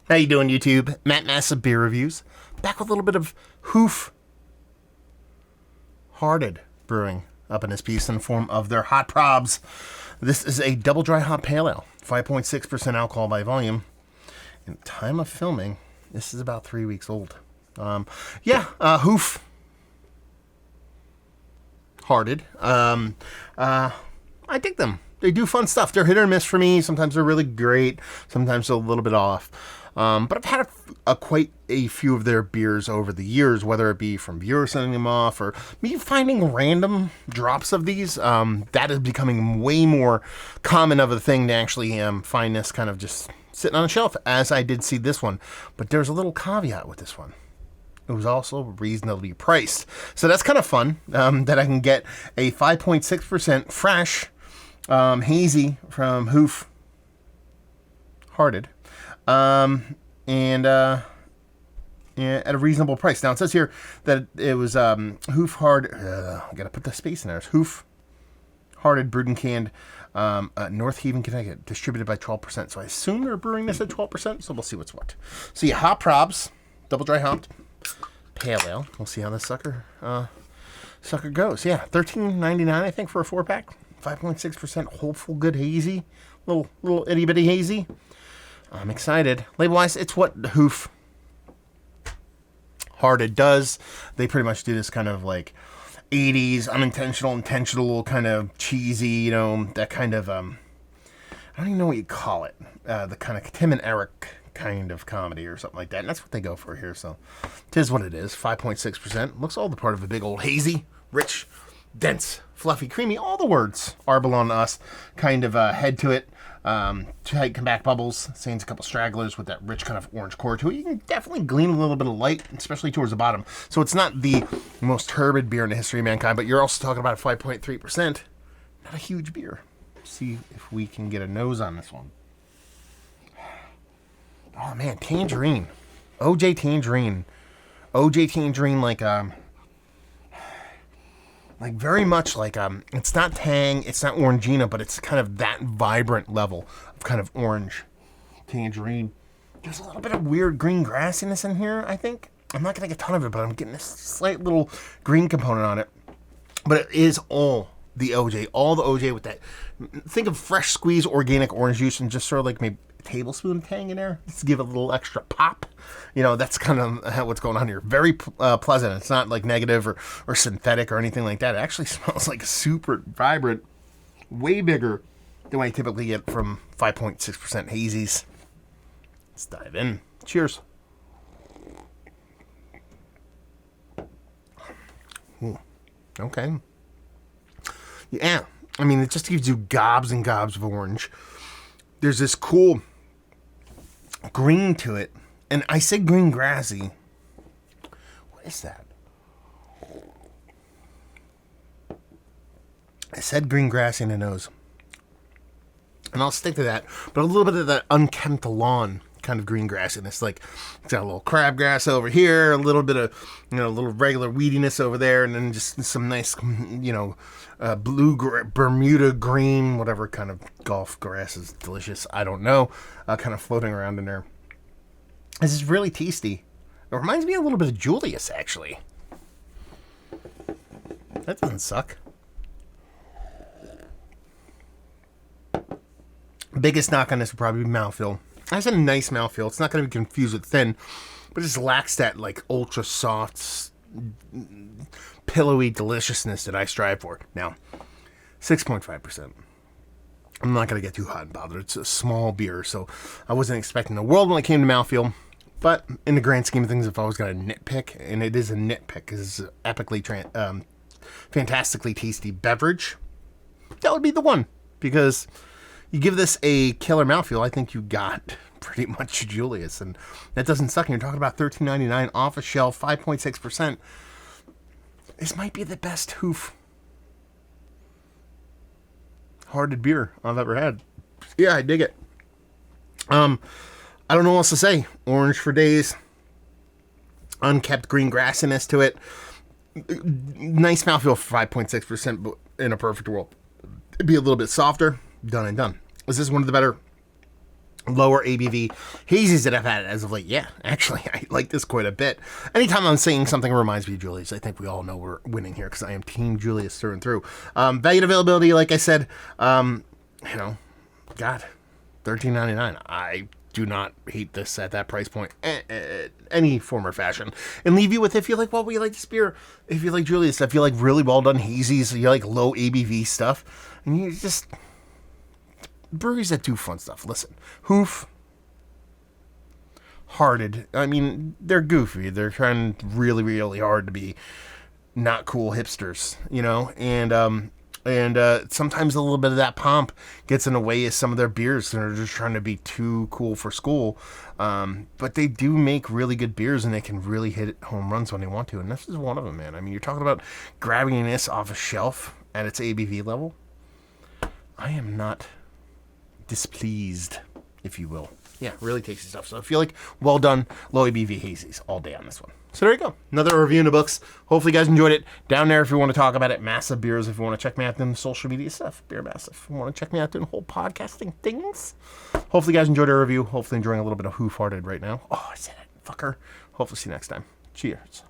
How you doing, YouTube? Matt Massive Beer Reviews. Back with a little bit of Hoof Hearted Brewing up in this piece in the form of their hot probs. This is a double dry hop pale ale, 5.6% alcohol by volume. In time of filming, this is about 3 weeks old. Hoof Hearted. I dig them. They do fun stuff. They're hit or miss for me. Sometimes they're really great. Sometimes they're a little bit off. But I've had quite a few of their beers over the years, whether it be from viewers sending them off or me finding random drops of these. That is becoming way more common of a thing to actually find this kind of just sitting on a shelf, as I did see this one. But there's a little caveat with this one. It was also reasonably priced. So that's kind of fun, that I can get a 5.6% fresh Hazie from Hoof Hearted. And at a reasonable price. Now, it says here that it was Hoof Hard. I gotta put the space in there. It's Hoof Hearted, brewed and canned, North Haven, Connecticut, distributed by 12%. So I assume they're brewing this at 12%. So we'll see what's what. So yeah, hop probs, double dry hopped, pale ale. We'll see how this sucker goes. Yeah, $13.99 I think for a 4-pack. 5.6% hopeful good hazy, little itty bitty hazy. I'm excited. Label-wise, it's what Hoof Hearted does. They pretty much do this kind of like 80s, unintentional, intentional, kind of cheesy, that kind of, I don't even know what you call it. The kind of Tim and Eric kind of comedy or something like that. And that's what they go for here. So it is what it is. 5.6%. Looks all the part of a big old hazy, rich, dense, fluffy, creamy. All the words are belong to us. Kind of head to it. Tight compact bubbles, stains a couple stragglers with that rich kind of orange core to it. You can definitely glean a little bit of light, especially towards the bottom. So it's not the most turbid beer in the history of mankind, but you're also talking about 5.3%. Not a huge beer. See if we can get a nose on this one. Oh man, tangerine. OJ tangerine. OJ tangerine like very much like, it's not tang, it's not orangina, but it's kind of that vibrant level of kind of orange tangerine. There's a little bit of weird green grassiness in here, I think. I'm not getting a ton of it, but I'm getting this slight little green component on it. But it is all the OJ with that. Think of fresh squeezed organic orange juice and just sort of like maybe a tablespoon tang in there. Just to give it a little extra pop. That's kind of what's going on here. Very pleasant. It's not like negative or synthetic or anything like that. It actually smells like super vibrant, way bigger than what I typically get from 5.6% hazies. Let's dive in. Cheers. Ooh. Okay. Yeah. I mean, it just gives you gobs and gobs of orange. There's this cool green to it. And I say green grassy. What is that? I said green grassy in the nose. And I'll stick to that. But a little bit of that unkempt lawn kind of green grassiness. Like, it's got a little crabgrass over here, a little bit of, a little regular weediness over there, and then just some nice, blue Bermuda green, whatever kind of golf grass is delicious. I don't know. Kind of floating around in there. This is really tasty. It reminds me a little bit of Julius, actually. That doesn't suck. Biggest knock on this would probably be mouthfeel. It has a nice mouthfeel. It's not going to be confused with thin, but it just lacks that like ultra soft, pillowy deliciousness that I strive for. Now, 6.5%. I'm not going to get too hot and bothered. It's a small beer, so I wasn't expecting the world when it came to mouthfeel. But in the grand scheme of things, if I was going to nitpick, and it is a nitpick, because it's an epically, fantastically tasty beverage, that would be the one. Because you give this a killer mouthfeel, I think you got pretty much Julius. And that doesn't suck. And you're talking about $13.99 off a shelf, 5.6%. This might be the best Hoof Hearted beer I've ever had. Yeah, I dig it. I don't know what else to say. Orange for days. Unkept green grassiness to it. Nice mouthfeel for 5.6%, but in a perfect world, it'd be a little bit softer. Done and done. Is this one of the better lower ABV hazies that I've had as of late. Yeah, actually, I like this quite a bit. Anytime I'm saying something reminds me of Julius, I think we all know we're winning here because I am Team Julius through and through. Value and availability, like I said, God, $13.99. I do not hate this at that price point, any form or fashion. And leave you with, if you like, well, we like this beer, if you like Julius, if you like really well done hazies, you like low ABV stuff, and you just breweries that do fun stuff. Listen, Hoof, Hearted. I mean, they're goofy. They're trying really, really hard to be not cool hipsters, and sometimes a little bit of that pomp gets in the way of some of their beers. They're just trying to be too cool for school. But they do make really good beers, and they can really hit home runs when they want to. And this is one of them, man. I mean, you're talking about grabbing this off a shelf at its ABV level. I am not displeased, if you will. Yeah, really tasty stuff. So if you like well done, low ABV hazies, all day on this one. So there you go. Another review in the books. Hopefully you guys enjoyed it. Down there if you want to talk about it. Massive Beers if you want to check me out doing social media stuff. Beer Massive. If you want to check me out doing whole podcasting things. Hopefully you guys enjoyed our review. Hopefully enjoying a little bit of Hoof Hearted right now. Oh, I said it. Fucker. Hopefully see you next time. Cheers.